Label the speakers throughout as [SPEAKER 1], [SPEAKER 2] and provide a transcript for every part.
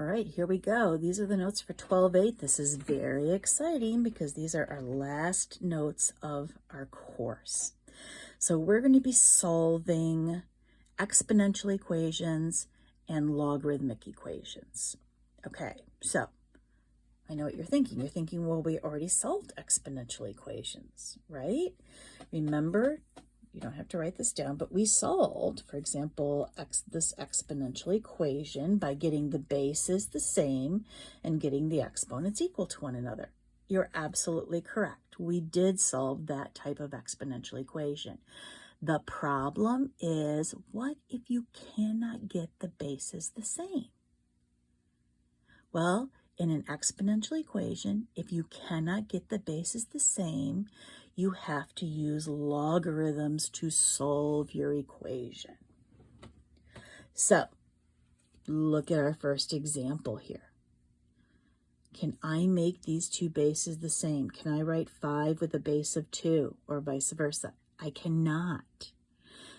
[SPEAKER 1] All right, here we go. These are the notes for 12-8. This is very exciting because these are our last notes of our course. So we're going to be solving exponential equations and logarithmic equations. Okay, so I know what you're thinking. You're thinking, well, we already solved exponential equations, right? Remember, you don't have to write this down, but we solved, for example, this exponential equation by getting the bases the same and getting the exponents equal to one another. You're absolutely correct. We did solve that type of exponential equation. The problem is, what if you cannot get the bases the same? Well, in an exponential equation, if you cannot get the bases the same, you have to use logarithms to solve your equation. So, look at our first example here. Can I make these two bases the same? Can I write 5 with a base of 2 or vice versa? I cannot.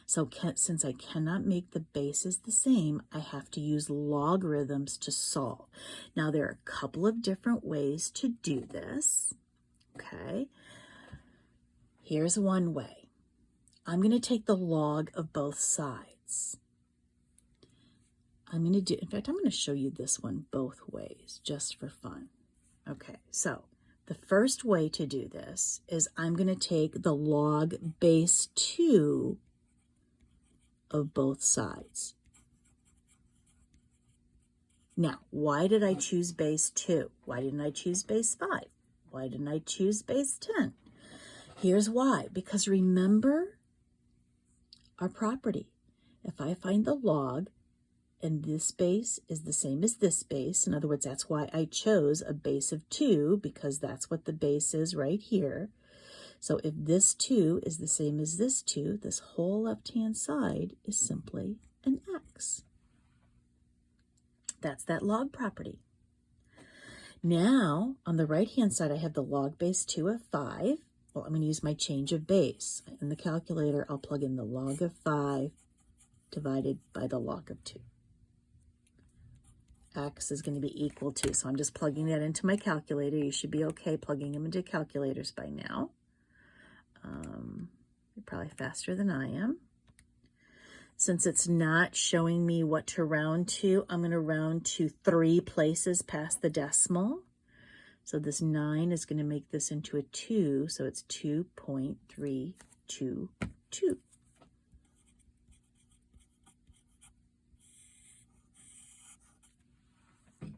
[SPEAKER 1] So since I cannot make the bases the same, I have to use logarithms to solve. Now, there are a couple of different ways to do this, okay? Here's one way. I'm going to take the log of both sides. In fact, I'm going to show you this one both ways, just for fun. Okay, so the first way to do this is I'm going to take the log base 2 of both sides. Now, why did I choose base 2? Why didn't I choose base 5? Why didn't I choose base 10? Here's why. Because remember our property. If I find the log and this base is the same as this base, in other words, that's why I chose a base of 2, because that's what the base is right here. So if this 2 is the same as this 2, this whole left-hand side is simply an x. That's that log property. Now, on the right-hand side, I have the log base 2 of 5. Well, I'm going to use my change of base. In the calculator, I'll plug in the log of 5 divided by the log of 2. X is going to be equal to, so I'm just plugging that into my calculator. You should be okay plugging them into calculators by now. You're probably faster than I am. Since it's not showing me what to round to, I'm going to round to 3 places past the decimal. So this 9 is going to make this into a 2, so it's 2.322.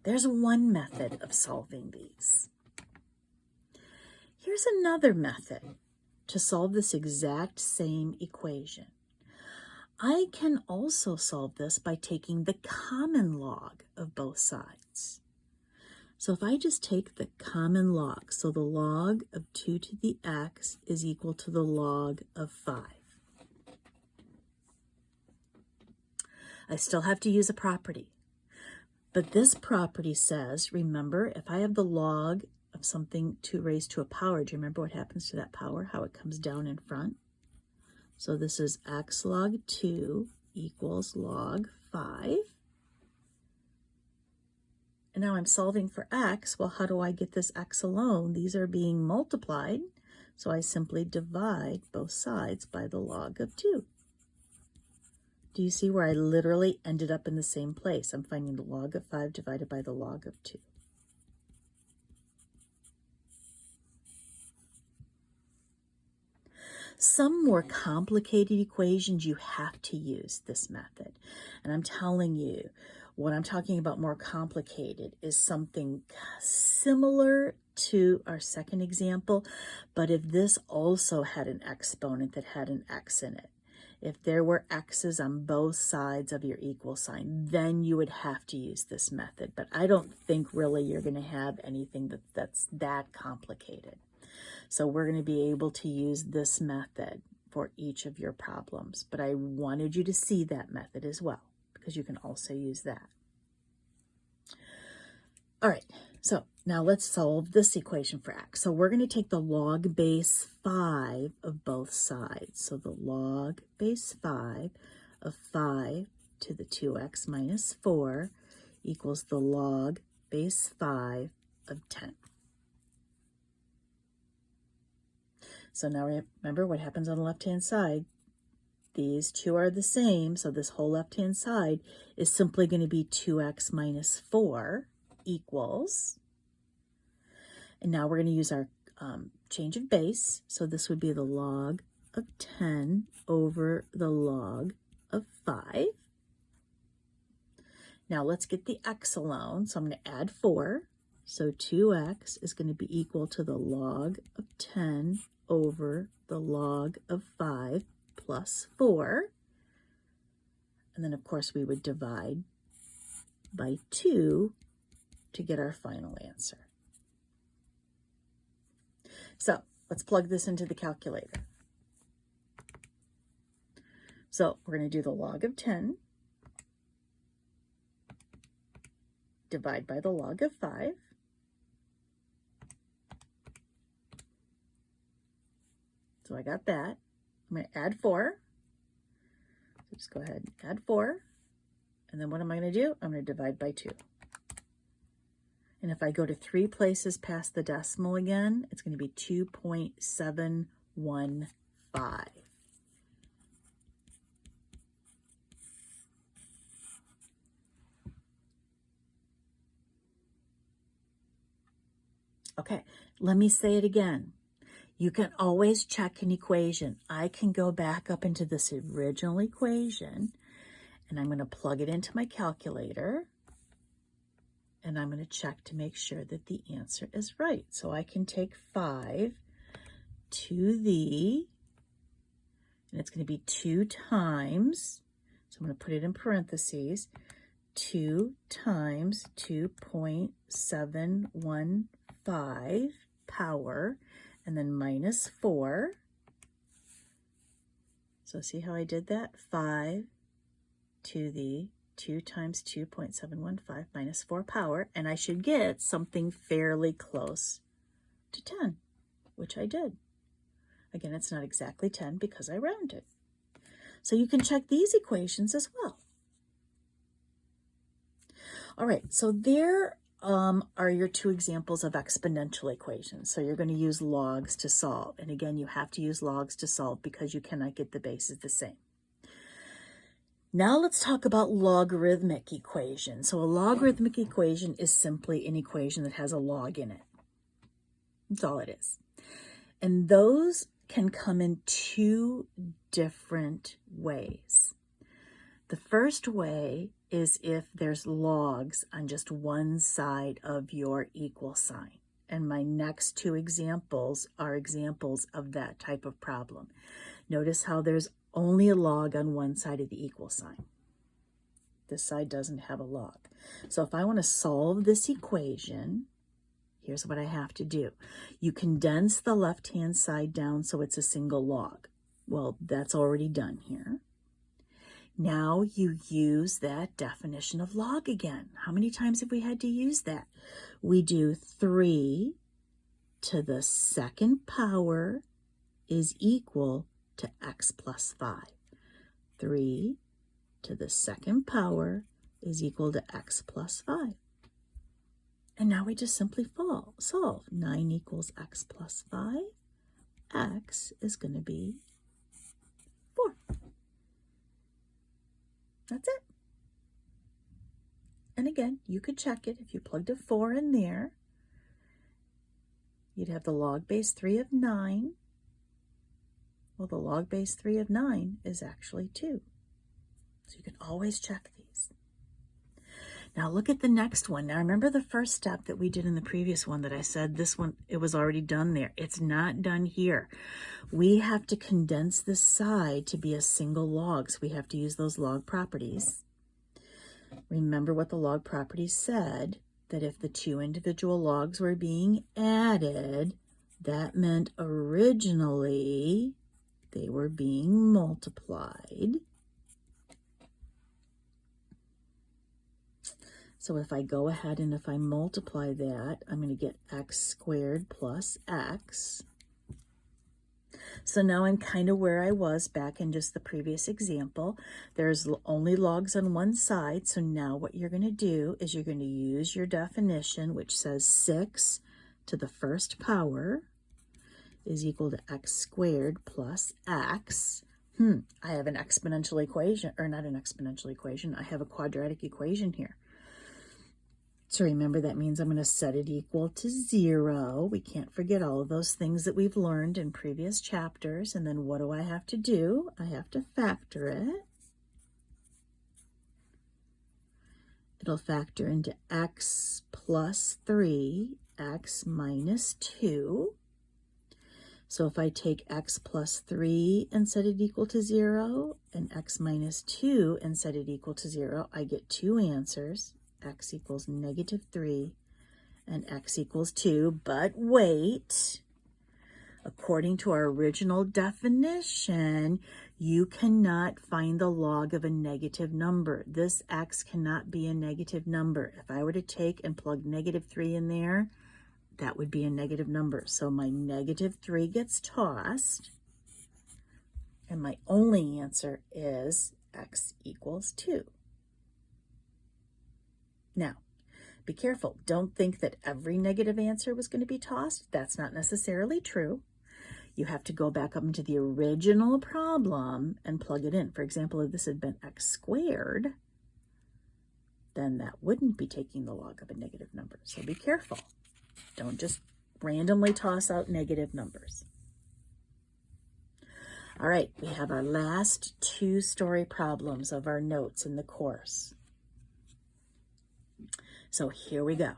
[SPEAKER 1] There's one method of solving these. Here's another method to solve this exact same equation. I can also solve this by taking the common log of both sides. So if I just take the common log, so the log of 2 to the x is equal to the log of 5. I still have to use a property. But this property says, remember, if I have the log of something to raise to a power, do you remember what happens to that power, how it comes down in front? So this is x log 2 equals log 5. And now I'm solving for x. Well, how do I get this x alone? These are being multiplied, so I simply divide both sides by the log of 2. Do you see where I literally ended up in the same place? I'm finding the log of 5 divided by the log of 2. Some more complicated equations, you have to use this method. And I'm telling you, what I'm talking about more complicated is something similar to our second example, but if this also had an exponent that had an x in it, if there were x's on both sides of your equal sign, then you would have to use this method. But I don't think really you're going to have anything that's that complicated. So we're going to be able to use this method for each of your problems. But I wanted you to see that method as well, because you can also use that. All right, so now let's solve this equation for x. So we're going to take the log base 5 of both sides. So the log base 5 of 5 to the 2x minus 4 equals the log base 5 of 10. So now remember what happens on the left-hand side. These two are the same, so this whole left-hand side is simply going to be 2x minus 4 equals, and now we're going to use our change of base, so this would be the log of 10 over the log of 5. Now let's get the x alone, so I'm going to add 4, so 2x is going to be equal to the log of 10 over the log of 5 plus 4, and then of course we would divide by 2 to get our final answer. So let's plug this into the calculator. So we're going to do the log of 10 divide by the log of 5. So I got that. I'm going to add 4. So just go ahead and add 4. And then what am I going to do? I'm going to divide by 2. And if I go to 3 places past the decimal again, it's going to be 2.715. Okay, let me say it again. You can always check an equation. I can go back up into this original equation, and I'm going to plug it into my calculator, and I'm going to check to make sure that the answer is right. So I can take 5 to the, and it's going to be 2 times, so I'm going to put it in parentheses, 2 times 2.715 power, and then minus 4. So see how I did that? 5 to the 2 times 2.715 minus 4 power, and I should get something fairly close to 10, which I did. Again, it's not exactly 10 because I rounded. So you can check these equations as well. All right, so there are your 2 examples of exponential equations. So you're going to use logs to solve. And again, you have to use logs to solve because you cannot get the bases the same. Now let's talk about logarithmic equations. So a logarithmic equation is simply an equation that has a log in it. That's all it is. And those can come in 2 different ways. The first way is if there's logs on just one side of your equal sign. And my next 2 examples are examples of that type of problem. Notice how there's only a log on one side of the equal sign. This side doesn't have a log. So if I want to solve this equation, here's what I have to do. You condense the left-hand side down so it's a single log. Well, that's already done here. Now you use that definition of log again. How many times have we had to use that? We do 3 to the 2nd power is equal to x plus 5. 3 to the 2nd power is equal to x plus 5. And now we just simply solve. 9 equals x plus 5. X is going to be 4. That's it. And again, you could check it. If you plugged a 4 in there, you'd have the log base 3 of 9. Well, the log base 3 of 9 is actually 2. So you can always check these. Now look at the next one. Now remember the first step that we did in the previous one that I said this one, it was already done there. It's not done here. We have to condense this side to be a single log, so we have to use those log properties. Remember what the log properties said, that if the 2 individual logs were being added, that meant originally they were being multiplied. So if I go ahead and if I multiply that, I'm going to get x squared plus x. So now I'm kind of where I was back in just the previous example. There's only logs on one side. So now what you're going to do is you're going to use your definition, which says 6 to the first power is equal to x squared plus x. I have an exponential equation, or not an exponential equation. I have a quadratic equation here. So remember, that means I'm going to set it equal to 0. We can't forget all of those things that we've learned in previous chapters. And then what do I have to do? I have to factor it. It'll factor into x plus 3, x minus 2. So if I take x plus 3 and set it equal to 0, and x minus 2 and set it equal to 0, I get two answers. X equals -3 and x equals 2. But wait, according to our original definition, you cannot find the log of a negative number. This x cannot be a negative number. If I were to take and plug -3 in there, that would be a negative number. So my -3 gets tossed, and my only answer is x equals 2. Now, be careful. Don't think that every negative answer was going to be tossed. That's not necessarily true. You have to go back up into the original problem and plug it in. For example, if this had been x squared, then that wouldn't be taking the log of a negative number. So be careful. Don't just randomly toss out negative numbers. All right, we have our last two story problems of our notes in the course. So here we go.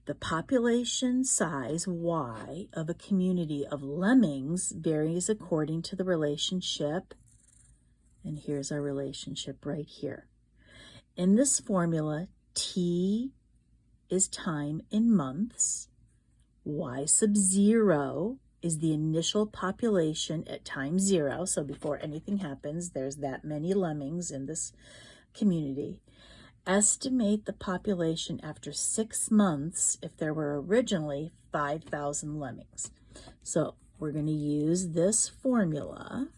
[SPEAKER 1] The population size Y of a community of lemmings varies according to the relationship. And here's our relationship right here. In this formula, T is time in months. Y sub 0 is the initial population at time 0. So before anything happens, there's that many lemmings in this community. Estimate the population after 6 months if there were originally 5,000 lemmings. So we're going to use this formula.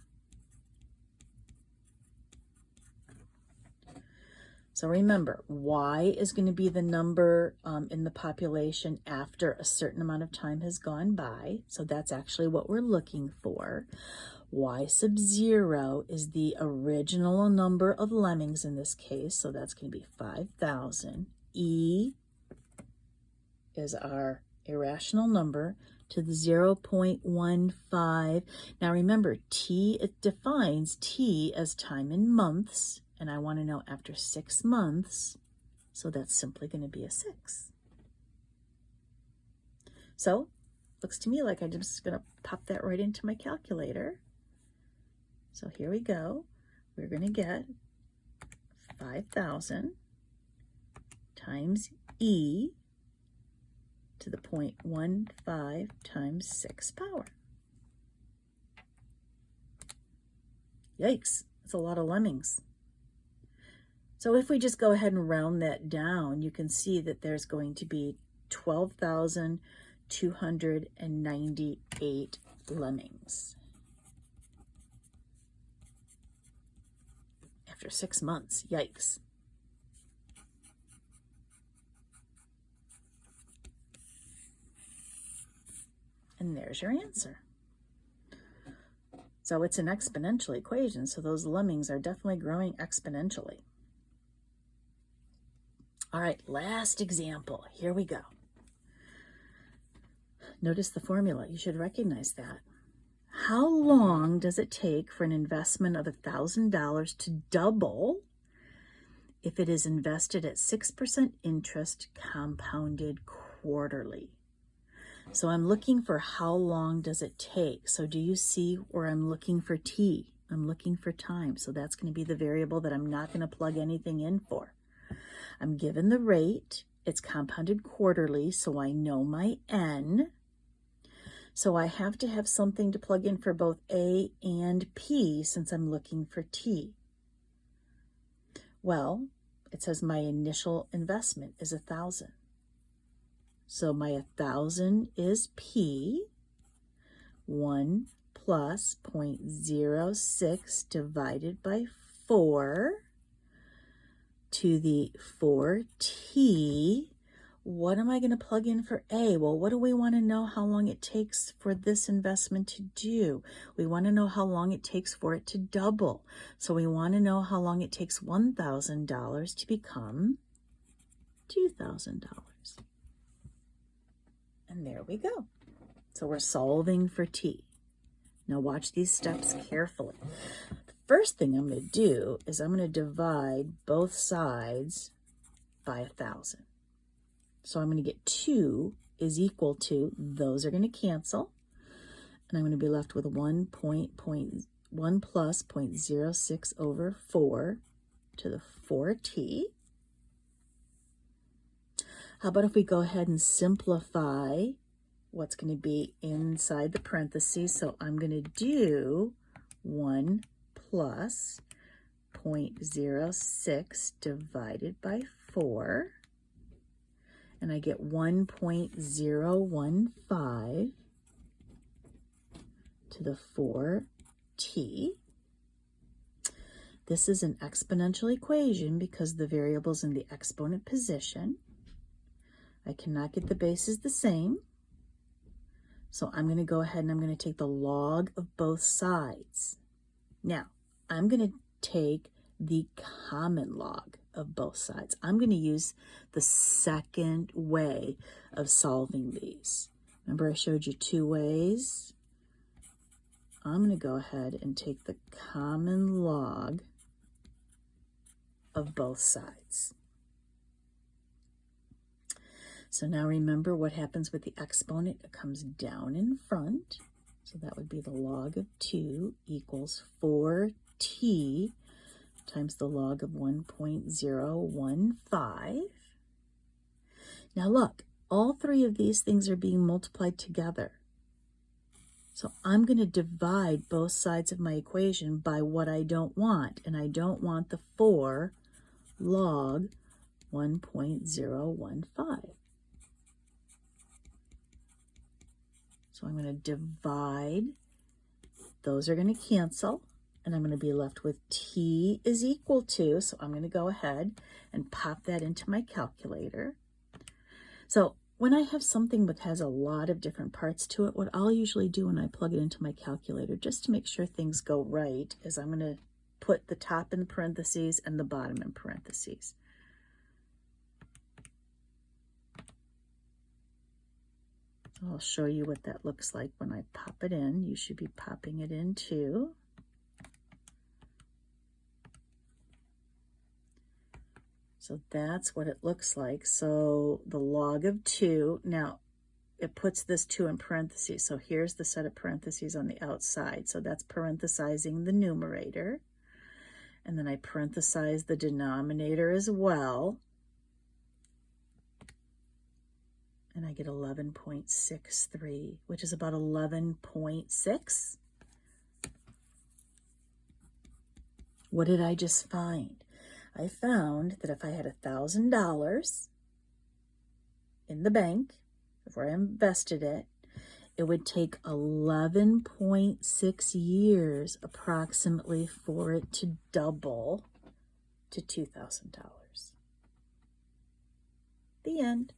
[SPEAKER 1] So remember, Y is going to be the number in the population after a certain amount of time has gone by. So that's actually what we're looking for. Y sub 0 is the original number of lemmings in this case, so that's going to be 5,000. E is our irrational number to the 0.15. Now remember, it defines T as time in months, and I want to know after 6 months, so that's simply going to be a 6. So, looks to me like I'm just going to pop that right into my calculator. So here we go. We're going to get 5,000 times E to the 0.15 times 6 power. Yikes, that's a lot of lemmings. So if we just go ahead and round that down, you can see that there's going to be 12,298 lemmings. After 6 months, yikes. And there's your answer. So it's an exponential equation, so those lemmings are definitely growing exponentially. All right, last example. Here we go. Notice the formula. You should recognize that. How long does it take for an investment of $1,000 to double if it is invested at 6% interest compounded quarterly? So I'm looking for how long does it take. So do you see where I'm looking for T? I'm looking for time. So that's going to be the variable that I'm not going to plug anything in for. I'm given the rate. It's compounded quarterly, so I know my N. So I have to have something to plug in for both A and P since I'm looking for T. Well, it says my initial investment is 1,000. So my 1,000 is P. 1 plus 0.06 divided by 4 to the 4t. What am I going to plug in for A? Well, what do we want to know how long it takes for this investment to do? We want to know how long it takes for it to double. So we want to know how long it takes $1,000 to become $2,000. And there we go. So we're solving for t. Now watch these steps carefully. The first thing I'm going to do is I'm going to divide both sides by 1,000. So I'm going to get 2 is equal to, those are going to cancel, and I'm going to be left with 1 plus 0.06 over 4 to the 4t. How about if we go ahead and simplify what's going to be inside the parentheses? So I'm going to do 1 plus 0.06 divided by 4. And I get 1.015 to the 4t. This is an exponential equation because the variable's in the exponent position. I cannot get the bases the same. So I'm going to go ahead and I'm going to take the log of both sides. Now, I'm going to take the common log of both sides. I'm going to use the second way of solving these. Remember I showed you 2 ways? I'm going to go ahead and take the common log of both sides. So now remember what happens with the exponent. It comes down in front. So that would be the log of 2 equals 4t times the log of 1.015. Now look, all 3 of these things are being multiplied together. So I'm going to divide both sides of my equation by what I don't want. And I don't want the 4 log 1.015. So I'm going to divide. Those are going to cancel. And I'm going to be left with t is equal to, so I'm going to go ahead and pop that into my calculator. So when I have something that has a lot of different parts to it, what I'll usually do when I plug it into my calculator, just to make sure things go right, is I'm going to put the top in parentheses and the bottom in parentheses. So I'll show you what that looks like when I pop it in. You should be popping it in too. So that's what it looks like. So the log of 2, now it puts this 2 in parentheses. So here's the set of parentheses on the outside. So that's parenthesizing the numerator. And then I parenthesize the denominator as well. And I get 11.63, which is about 11.6. What did I just find? I found that if I had $1,000 in the bank, before I invested it, it would take 11.6 years approximately for it to double to $2,000. The end.